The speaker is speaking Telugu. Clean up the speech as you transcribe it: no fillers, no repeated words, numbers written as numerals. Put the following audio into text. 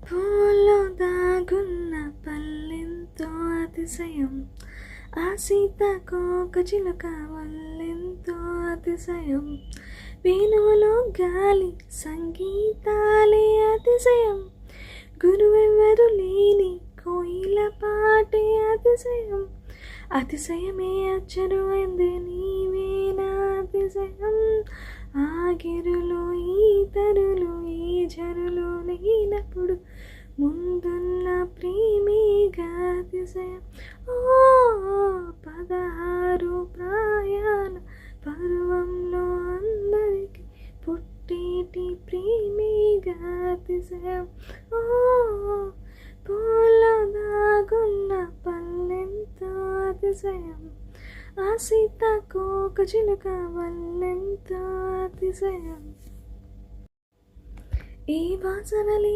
పూల్లో దాగున్న పల్లెంతో అతిశయం, ఆ సీతాకోక చిలుక వల్లెంతో అతిశయం, వేణువులో గాలి సంగీతాలే అతిశయం, గురువెవ్వరు లేని కోయిల పాటే అతిశయం, అతిశయమే అచ్చరు అందే నీవేనా అతిశయం, ఆగిరులు ఈ తరులు ఈ జరులు లేనప్పుడు ముందున్న ప్రేమేగా అతిశయం. ఓ 16 ప్రాయాల పర్వంలో అందరికి పుట్టేటి ప్రేమేగా అతిశయం. ఓ పూల్లో దాగున్న పల్లెంతో అతిశయం, ఆ సీతాకోక చిలుక వల్లెంతో అతిశయం. ఈ వాసనలే